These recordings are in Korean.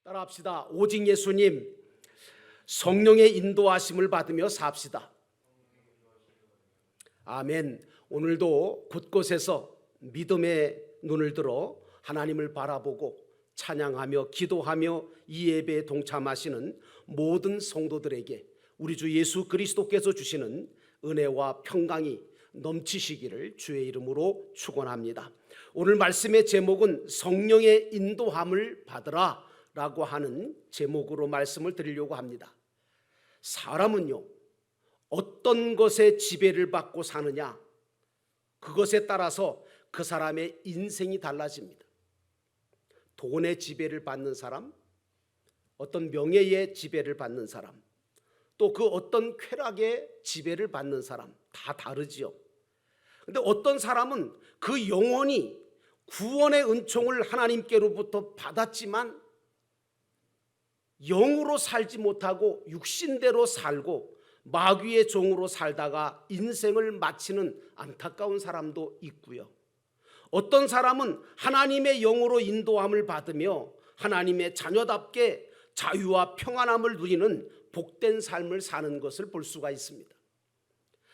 따라합시다. 오직 예수님, 성령의 인도하심을 받으며 삽시다. 아멘. 오늘도 곳곳에서 믿음의 눈을 들어 하나님을 바라보고 찬양하며 기도하며 이 예배에 동참하시는 모든 성도들에게 우리 주 예수 그리스도께서 주시는 은혜와 평강이 넘치시기를 주의 이름으로 축원합니다. 오늘 말씀의 제목은 성령의 인도함을 받으라 라고 하는 제목으로 말씀을 드리려고 합니다. 사람은요, 어떤 것에 지배를 받고 사느냐, 그것에 따라서 그 사람의 인생이 달라집니다. 돈의 지배를 받는 사람, 어떤 명예의 지배를 받는 사람, 또 그 어떤 쾌락의 지배를 받는 사람 다 다르지요. 근데 어떤 사람은 그 영혼이 구원의 은총을 하나님께로부터 받았지만 영으로 살지 못하고 육신대로 살고 마귀의 종으로 살다가 인생을 마치는 안타까운 사람도 있고요. 어떤 사람은 하나님의 영으로 인도함을 받으며 하나님의 자녀답게 자유와 평안함을 누리는 복된 삶을 사는 것을 볼 수가 있습니다.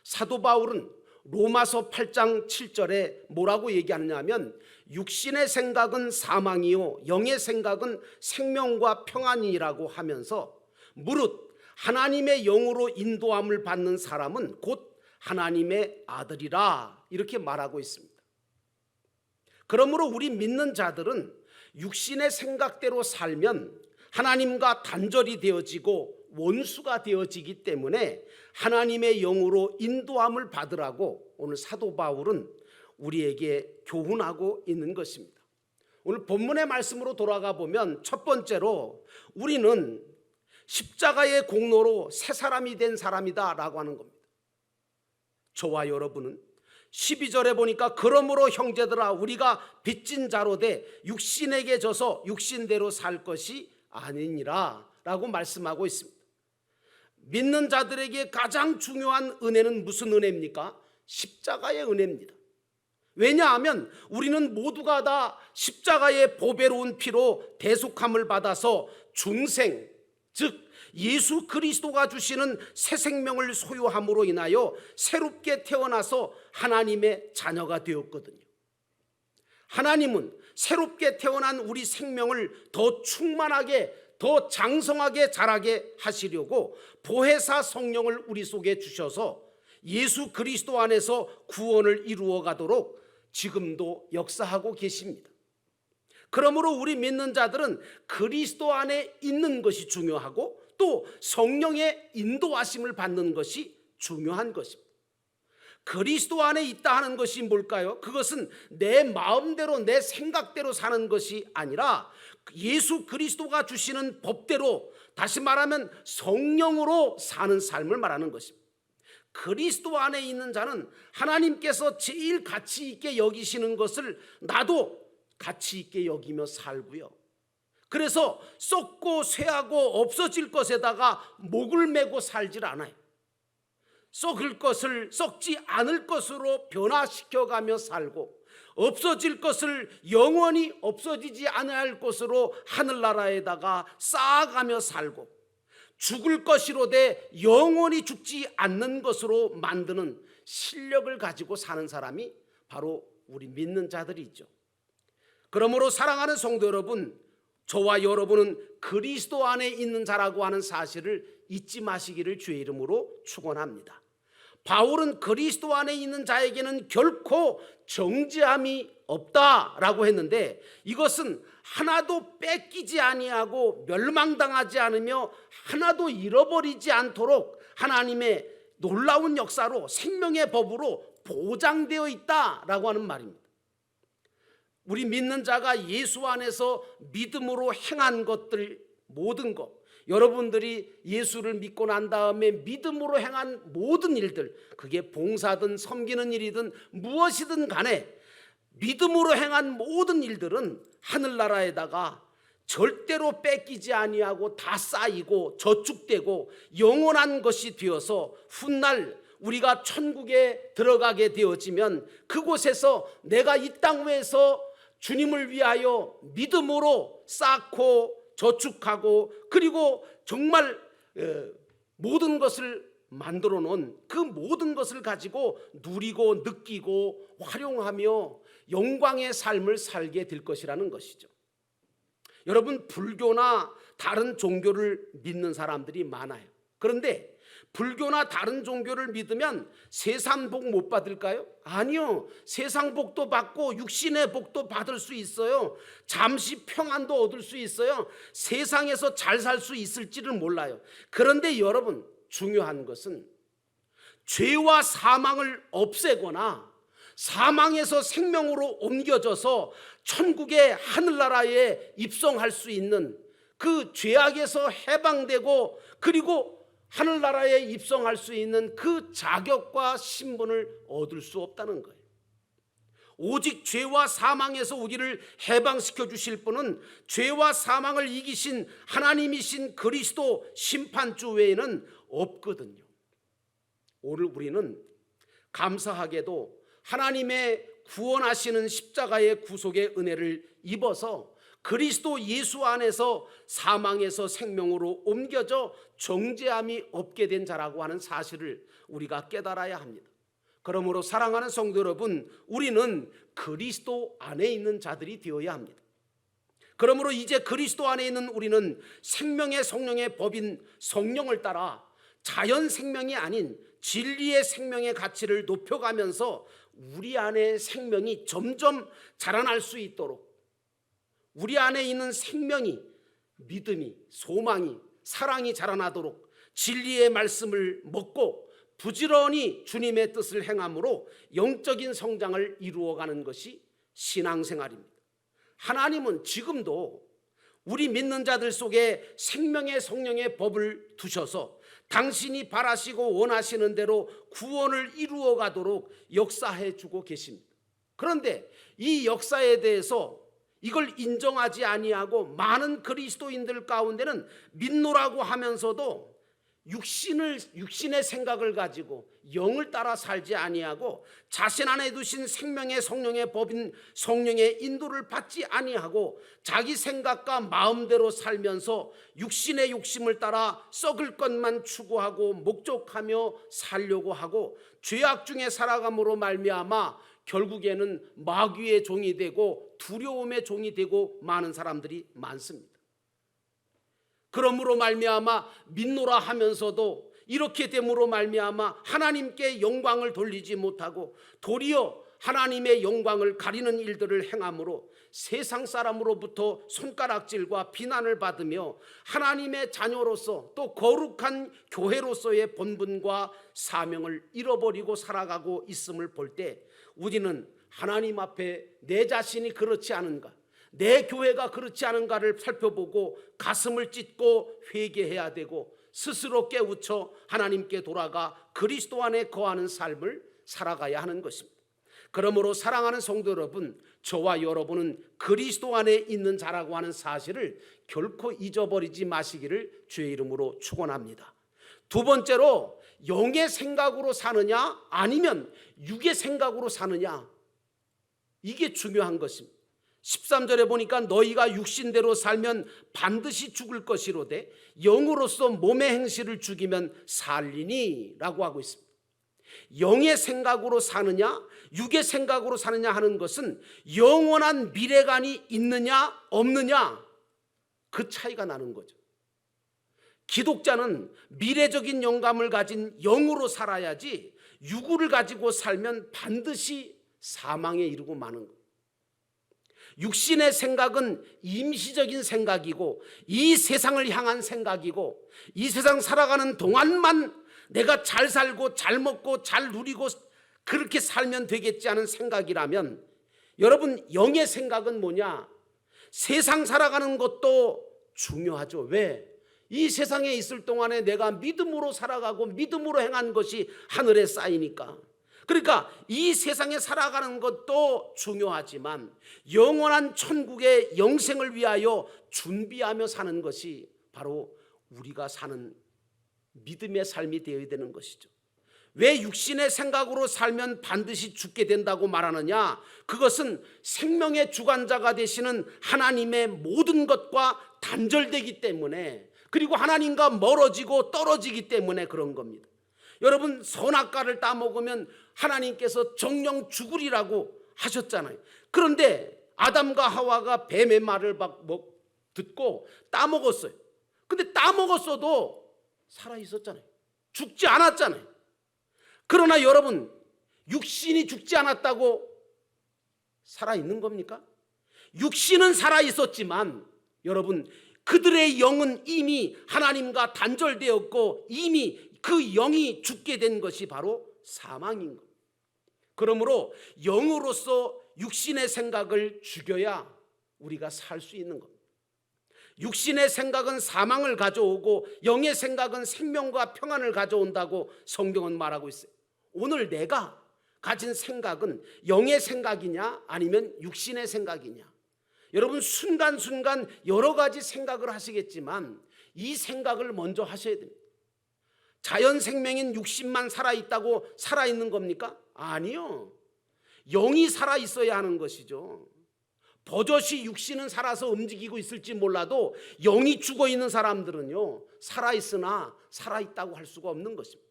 사도 바울은 로마서 8장 7절에 뭐라고 얘기하느냐면 육신의 생각은 사망이요 영의 생각은 생명과 평안이라고 하면서 무릇 하나님의 영으로 인도함을 받는 사람은 곧 하나님의 아들이라 이렇게 말하고 있습니다. 그러므로 우리 믿는 자들은 육신의 생각대로 살면 하나님과 단절이 되어지고 원수가 되어지기 때문에 하나님의 영으로 인도함을 받으라고 오늘 사도 바울은 우리에게 교훈하고 있는 것입니다. 오늘 본문의 말씀으로 돌아가 보면 첫 번째로 우리는 십자가의 공로로 새 사람이 된 사람이다 라고 하는 겁니다. 저와 여러분은 12절에 보니까 그러므로 형제들아 우리가 빚진 자로 돼 육신에게 져서 육신대로 살 것이 아니니라 라고 말씀하고 있습니다. 믿는 자들에게 가장 중요한 은혜는 무슨 은혜입니까? 십자가의 은혜입니다. 왜냐하면 우리는 모두가 다 십자가의 보배로운 피로 대속함을 받아서 중생, 즉 예수 그리스도가 주시는 새 생명을 소유함으로 인하여 새롭게 태어나서 하나님의 자녀가 되었거든요. 하나님은 새롭게 태어난 우리 생명을 더 충만하게 더 장성하게 자라게 하시려고 보혜사 성령을 우리 속에 주셔서 예수 그리스도 안에서 구원을 이루어 가도록 지금도 역사하고 계십니다. 그러므로 우리 믿는 자들은 그리스도 안에 있는 것이 중요하고 또 성령의 인도하심을 받는 것이 중요한 것입니다. 그리스도 안에 있다 하는 것이 뭘까요? 그것은 내 마음대로 내 생각대로 사는 것이 아니라 예수 그리스도가 주시는 법대로, 다시 말하면 성령으로 사는 삶을 말하는 것입니다. 그리스도 안에 있는 자는 하나님께서 제일 가치 있게 여기시는 것을 나도 가치 있게 여기며 살고요. 그래서 썩고 쇠하고 없어질 것에다가 목을 메고 살질 않아요. 썩을 것을 썩지 않을 것으로 변화시켜가며 살고 없어질 것을 영원히 없어지지 않을 것으로 하늘나라에다가 쌓아가며 살고 죽을 것이로되 영원히 죽지 않는 것으로 만드는 실력을 가지고 사는 사람이 바로 우리 믿는 자들이죠. 그러므로 사랑하는 성도 여러분, 저와 여러분은 그리스도 안에 있는 자라고 하는 사실을 잊지 마시기를 주의 이름으로 축원합니다. 바울은 그리스도 안에 있는 자에게는 결코 정죄함이 없다라고 했는데 이것은 하나도 뺏기지 아니하고 멸망당하지 않으며 하나도 잃어버리지 않도록 하나님의 놀라운 역사로 생명의 법으로 보장되어 있다라고 하는 말입니다. 우리 믿는 자가 예수 안에서 믿음으로 행한 것들 모든 것, 여러분들이 예수를 믿고 난 다음에 믿음으로 행한 모든 일들, 그게 봉사든 섬기는 일이든 무엇이든 간에 믿음으로 행한 모든 일들은 하늘나라에다가 절대로 뺏기지 아니하고 다 쌓이고 저축되고 영원한 것이 되어서 훗날 우리가 천국에 들어가게 되어지면 그곳에서 내가 이 땅 위에서 주님을 위하여 믿음으로 쌓고 저축하고 그리고 정말 모든 것을 만들어 놓은 그 모든 것을 가지고 누리고 느끼고 활용하며 영광의 삶을 살게 될 것이라는 것이죠. 여러분, 불교나 다른 종교를 믿는 사람들이 많아요. 그런데 불교나 다른 종교를 믿으면 세상 복 못 받을까요? 아니요. 세상 복도 받고 육신의 복도 받을 수 있어요. 잠시 평안도 얻을 수 있어요. 세상에서 잘 살 수 있을지를 몰라요. 그런데 여러분, 중요한 것은 죄와 사망을 없애거나 사망에서 생명으로 옮겨져서 천국의 하늘나라에 입성할 수 있는 그 죄악에서 해방되고 그리고 하늘나라에 입성할 수 있는 그 자격과 신분을 얻을 수 없다는 거예요. 오직 죄와 사망에서 우리를 해방시켜 주실 분은 죄와 사망을 이기신 하나님이신 그리스도 심판주 외에는 없거든요. 오늘 우리는 감사하게도 하나님의 구원하시는 십자가의 구속의 은혜를 입어서 그리스도 예수 안에서 사망에서 생명으로 옮겨져 정죄함이 없게 된 자라고 하는 사실을 우리가 깨달아야 합니다. 그러므로 사랑하는 성도 여러분, 우리는 그리스도 안에 있는 자들이 되어야 합니다. 그러므로 이제 그리스도 안에 있는 우리는 생명의 성령의 법인 성령을 따라 자연 생명이 아닌 진리의 생명의 가치를 높여가면서 우리 안에 생명이 점점 자라날 수 있도록, 우리 안에 있는 생명이, 믿음이, 소망이, 사랑이 자라나도록 진리의 말씀을 먹고 부지런히 주님의 뜻을 행함으로 영적인 성장을 이루어가는 것이 신앙생활입니다. 하나님은 지금도 우리 믿는 자들 속에 생명의 성령의 법을 두셔서 당신이 바라시고 원하시는 대로 구원을 이루어 가도록 역사해 주고 계십니다. 그런데 이 역사에 대해서 이걸 인정하지 아니하고 많은 그리스도인들 가운데는 믿노라고 하면서도 육신의 생각을 가지고 영을 따라 살지 아니하고 자신 안에 두신 생명의 성령의 법인 성령의 인도를 받지 아니하고 자기 생각과 마음대로 살면서 육신의 욕심을 따라 썩을 것만 추구하고 목적하며 살려고 하고 죄악 중에 살아감으로 말미암아 결국에는 마귀의 종이 되고 두려움의 종이 되고 많은 사람들이 많습니다. 그러므로 말미암아 믿노라 하면서도 이렇게 됨으로 말미암아 하나님께 영광을 돌리지 못하고 도리어 하나님의 영광을 가리는 일들을 행함으로 세상 사람으로부터 손가락질과 비난을 받으며 하나님의 자녀로서 또 거룩한 교회로서의 본분과 사명을 잃어버리고 살아가고 있음을 볼 때 우리는 하나님 앞에 내 자신이 그렇지 않은가, 내 교회가 그렇지 않은가를 살펴보고 가슴을 찢고 회개해야 되고 스스로 깨우쳐 하나님께 돌아가 그리스도 안에 거하는 삶을 살아가야 하는 것입니다. 그러므로 사랑하는 성도 여러분, 저와 여러분은 그리스도 안에 있는 자라고 하는 사실을 결코 잊어버리지 마시기를 주의 이름으로 축원합니다. 두 번째로, 영의 생각으로 사느냐 아니면 육의 생각으로 사느냐, 이게 중요한 것입니다. 13절에 보니까 너희가 육신대로 살면 반드시 죽을 것이로되 영으로서 몸의 행실을 죽이면 살리니 라고 하고 있습니다. 영의 생각으로 사느냐 육의 생각으로 사느냐 하는 것은 영원한 미래관이 있느냐 없느냐, 그 차이가 나는 거죠. 기독자는 미래적인 영감을 가진 영으로 살아야지 육을 가지고 살면 반드시 사망에 이르고 마는 거예요. 육신의 생각은 임시적인 생각이고 이 세상을 향한 생각이고 이 세상 살아가는 동안만 내가 잘 살고 잘 먹고 잘 누리고 그렇게 살면 되겠지 하는 생각이라면, 여러분, 영의 생각은 뭐냐? 세상 살아가는 것도 중요하죠. 왜? 이 세상에 있을 동안에 내가 믿음으로 살아가고 믿음으로 행한 것이 하늘에 쌓이니까. 그러니까 이 세상에 살아가는 것도 중요하지만 영원한 천국의 영생을 위하여 준비하며 사는 것이 바로 우리가 사는 믿음의 삶이 되어야 되는 것이죠. 왜 육신의 생각으로 살면 반드시 죽게 된다고 말하느냐? 그것은 생명의 주관자가 되시는 하나님의 모든 것과 단절되기 때문에, 그리고 하나님과 멀어지고 떨어지기 때문에 그런 겁니다. 여러분, 선악과를 따먹으면 하나님께서 정령 죽으리라고 하셨잖아요. 그런데 아담과 하와가 뱀의 말을 듣고 따먹었어요. 근데 따먹었어도 살아있었잖아요. 죽지 않았잖아요. 그러나 여러분, 육신이 죽지 않았다고 살아있는 겁니까? 육신은 살아있었지만 여러분, 그들의 영은 이미 하나님과 단절되었고 이미 그 영이 죽게 된 것이 바로 사망인 겁니다. 그러므로 영으로서 육신의 생각을 죽여야 우리가 살 수 있는 겁니다. 육신의 생각은 사망을 가져오고 영의 생각은 생명과 평안을 가져온다고 성경은 말하고 있어요. 오늘 내가 가진 생각은 영의 생각이냐 아니면 육신의 생각이냐? 여러분, 순간순간 여러 가지 생각을 하시겠지만 이 생각을 먼저 하셔야 됩니다. 자연 생명인 육신만 살아있다고 살아있는 겁니까? 아니요. 영이 살아있어야 하는 것이죠. 버젓이 육신은 살아서 움직이고 있을지 몰라도 영이 죽어있는 사람들은요, 살아있으나 살아있다고 할 수가 없는 것입니다.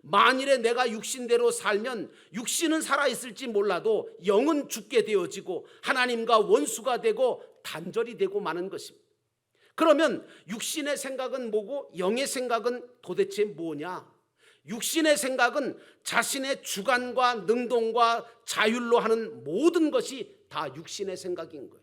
만일에 내가 육신대로 살면 육신은 살아있을지 몰라도 영은 죽게 되어지고 하나님과 원수가 되고 단절이 되고 마는 것입니다. 그러면 육신의 생각은 뭐고 영의 생각은 도대체 뭐냐? 육신의 생각은 자신의 주관과 능동과 자율로 하는 모든 것이 다 육신의 생각인 거예요.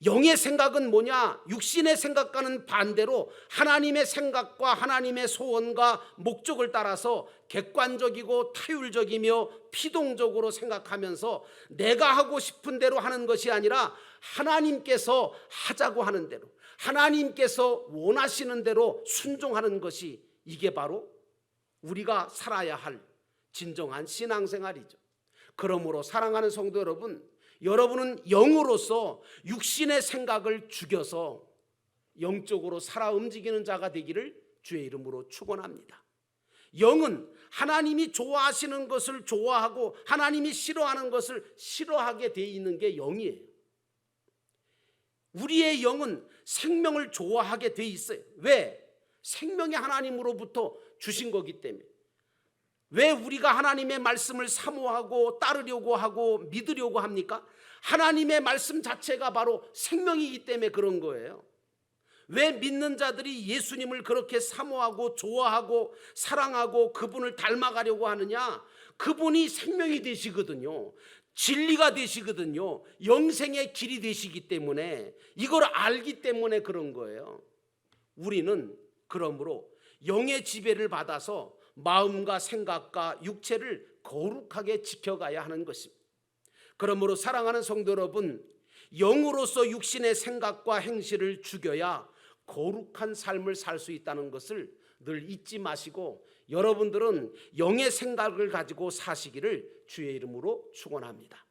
영의 생각은 뭐냐? 육신의 생각과는 반대로 하나님의 생각과 하나님의 소원과 목적을 따라서 객관적이고 타율적이며 피동적으로 생각하면서 내가 하고 싶은 대로 하는 것이 아니라 하나님께서 하자고 하는 대로, 하나님께서 원하시는 대로 순종하는 것이, 이게 바로 우리가 살아야 할 진정한 신앙생활이죠. 그러므로 사랑하는 성도 여러분, 여러분은 영으로서 육신의 생각을 죽여서 영적으로 살아 움직이는 자가 되기를 주의 이름으로 축원합니다. 영은 하나님이 좋아하시는 것을 좋아하고 하나님이 싫어하는 것을 싫어하게 돼 있는 게 영이에요. 우리의 영은 생명을 좋아하게 돼 있어요. 왜? 생명이 하나님으로부터 주신 거기 때문에. 왜 우리가 하나님의 말씀을 사모하고 따르려고 하고 믿으려고 합니까? 하나님의 말씀 자체가 바로 생명이기 때문에 그런 거예요. 왜 믿는 자들이 예수님을 그렇게 사모하고 좋아하고 사랑하고 그분을 닮아가려고 하느냐? 그분이 생명이 되시거든요. 진리가 되시거든요. 영생의 길이 되시기 때문에, 이걸 알기 때문에 그런 거예요. 우리는 그러므로 영의 지배를 받아서 마음과 생각과 육체를 거룩하게 지켜가야 하는 것입니다. 그러므로 사랑하는 성도 여러분, 영으로서 육신의 생각과 행실을 죽여야 거룩한 삶을 살 수 있다는 것을 늘 잊지 마시고 여러분들은 영의 생각을 가지고 사시기를 주의 이름으로 축원합니다.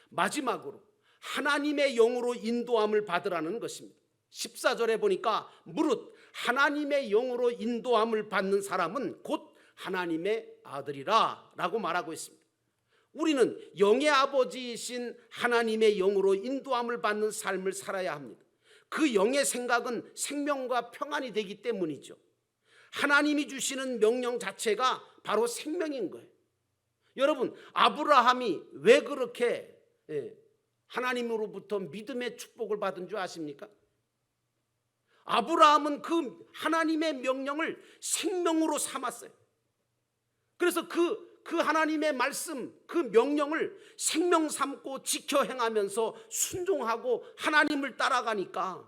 마지막으로 하나님의 영으로 인도함을 받으라는 것입니다. 14절에 보니까 무릇 하나님의 영으로 인도함을 받는 사람은 곧 하나님의 아들이라 라고 말하고 있습니다. 우리는 영의 아버지이신 하나님의 영으로 인도함을 받는 삶을 살아야 합니다. 그 영의 생각은 생명과 평안이 되기 때문이죠. 하나님이 주시는 명령 자체가 바로 생명인 거예요. 여러분, 아브라함이 왜 그렇게 하나님으로부터 믿음의 축복을 받은 줄 아십니까? 아브라함은 그 하나님의 명령을 생명으로 삼았어요. 그래서 그 하나님의 말씀, 그 명령을 생명 삼고 지켜 행하면서 순종하고 하나님을 따라가니까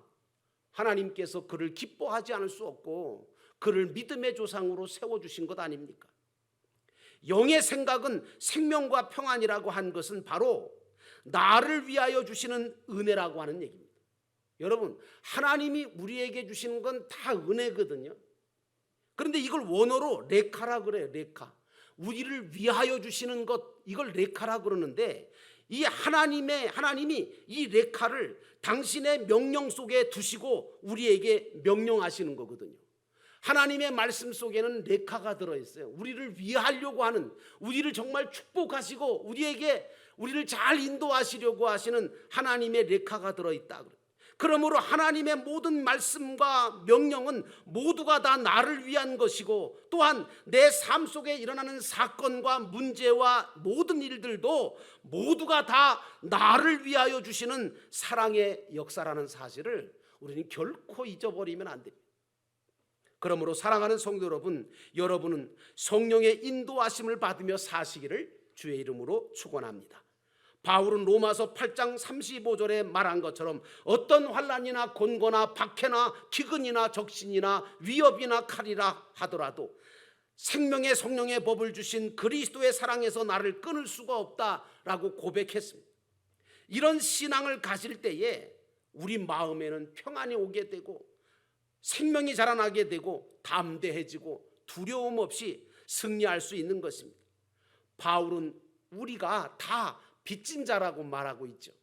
하나님께서 그를 기뻐하지 않을 수 없고 그를 믿음의 조상으로 세워주신 것 아닙니까? 영의 생각은 생명과 평안이라고 한 것은 바로 나를 위하여 주시는 은혜라고 하는 얘기입니다. 여러분, 하나님이 우리에게 주시는 건 다 은혜거든요. 그런데 이걸 원어로 레카라 그래요. 레카. 우리를 위하여 주시는 것, 이걸 레카라 그러는데, 이 하나님이 이 레카를 당신의 명령 속에 두시고 우리에게 명령하시는 거거든요. 하나님의 말씀 속에는 레카가 들어있어요. 우리를 위하려고 하는, 우리를 정말 축복하시고 우리를 잘 인도하시려고 하시는 하나님의 레카가 들어있다. 그러므로 하나님의 모든 말씀과 명령은 모두가 다 나를 위한 것이고, 또한 내 삶 속에 일어나는 사건과 문제와 모든 일들도 모두가 다 나를 위하여 주시는 사랑의 역사라는 사실을 우리는 결코 잊어버리면 안 됩니다. 그러므로 사랑하는 성도 여러분, 여러분은 성령의 인도하심을 받으며 사시기를 주의 이름으로 축원합니다. 바울은 로마서 8장 35절에 말한 것처럼 어떤 환난이나 곤고나 박해나 기근이나 적신이나 위협이나 칼이라 하더라도 생명의 성령의 법을 주신 그리스도의 사랑에서 나를 끊을 수가 없다라고 고백했습니다. 이런 신앙을 가질 때에 우리 마음에는 평안이 오게 되고 생명이 자라나게 되고 담대해지고 두려움 없이 승리할 수 있는 것입니다. 바울은 우리가 다 빚진 자라고 말하고 있죠.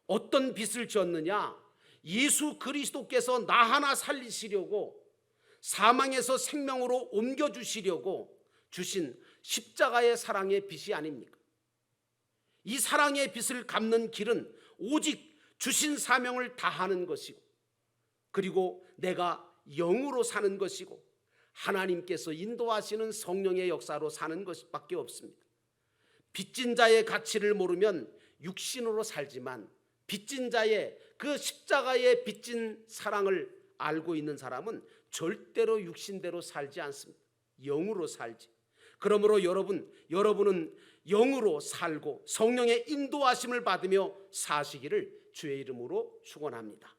어떤 빚을 졌느냐? 예수 그리스도께서 나 하나 살리시려고 사망에서 생명으로 옮겨주시려고 주신 십자가의 사랑의 빚이 아닙니까? 이 사랑의 빚을 갚는 길은 오직 주신 사명을 다하는 것이고, 그리고 내가 영으로 사는 것이고, 하나님께서 인도하시는 성령의 역사로 사는 것밖에 없습니다. 빚진 자의 가치를 모르면 육신으로 살지만 빚진 자의 그 십자가의 빚진 사랑을 알고 있는 사람은 절대로 육신대로 살지 않습니다. 영으로 살지. 그러므로 여러분은 영으로 살고 성령의 인도하심을 받으며 사시기를 주의 이름으로 축원합니다.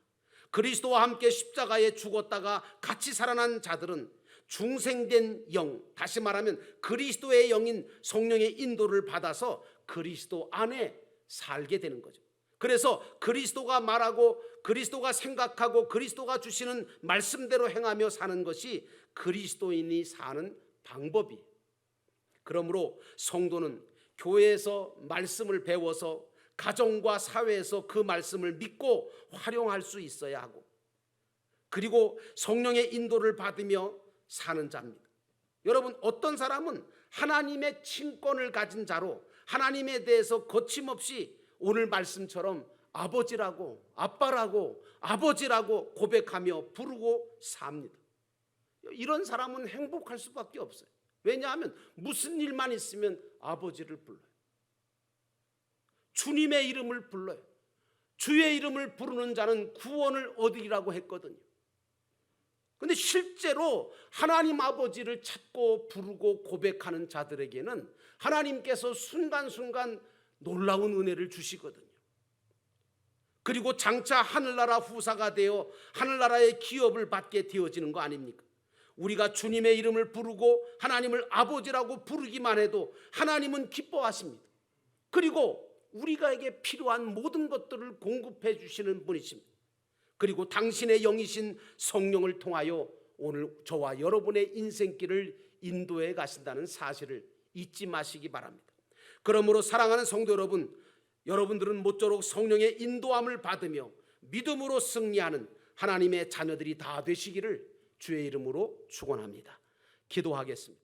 그리스도와 함께 십자가에 죽었다가 같이 살아난 자들은 중생된 영, 다시 말하면 그리스도의 영인 성령의 인도를 받아서 그리스도 안에 살게 되는 거죠. 그래서 그리스도가 말하고 그리스도가 생각하고 그리스도가 주시는 말씀대로 행하며 사는 것이 그리스도인이 사는 방법이에요. 그러므로 성도는 교회에서 말씀을 배워서 가정과 사회에서 그 말씀을 믿고 활용할 수 있어야 하고, 그리고 성령의 인도를 받으며 사는 자입니다. 여러분, 어떤 사람은 하나님의 친권을 가진 자로 하나님에 대해서 거침없이 오늘 말씀처럼 아버지라고 아빠라고 아버지라고 고백하며 부르고 삽니다. 이런 사람은 행복할 수밖에 없어요. 왜냐하면 무슨 일만 있으면 아버지를 불러요. 주님의 이름을 불러요. 주의 이름을 부르는 자는 구원을 얻으리라고 했거든요. 그런데 실제로 하나님 아버지를 찾고 부르고 고백하는 자들에게는 하나님께서 순간순간 놀라운 은혜를 주시거든요. 그리고 장차 하늘나라 후사가 되어 하늘나라의 기업을 받게 되어지는 거 아닙니까? 우리가 주님의 이름을 부르고 하나님을 아버지라고 부르기만 해도 하나님은 기뻐하십니다. 그리고 우리가에게 필요한 모든 것들을 공급해 주시는 분이십니다. 그리고 당신의 영이신 성령을 통하여 오늘 저와 여러분의 인생길을 인도해 가신다는 사실을 잊지 마시기 바랍니다. 그러므로 사랑하는 성도 여러분, 여러분들은 모쪼록 성령의 인도함을 받으며 믿음으로 승리하는 하나님의 자녀들이 다 되시기를 주의 이름으로 축원합니다. 기도하겠습니다.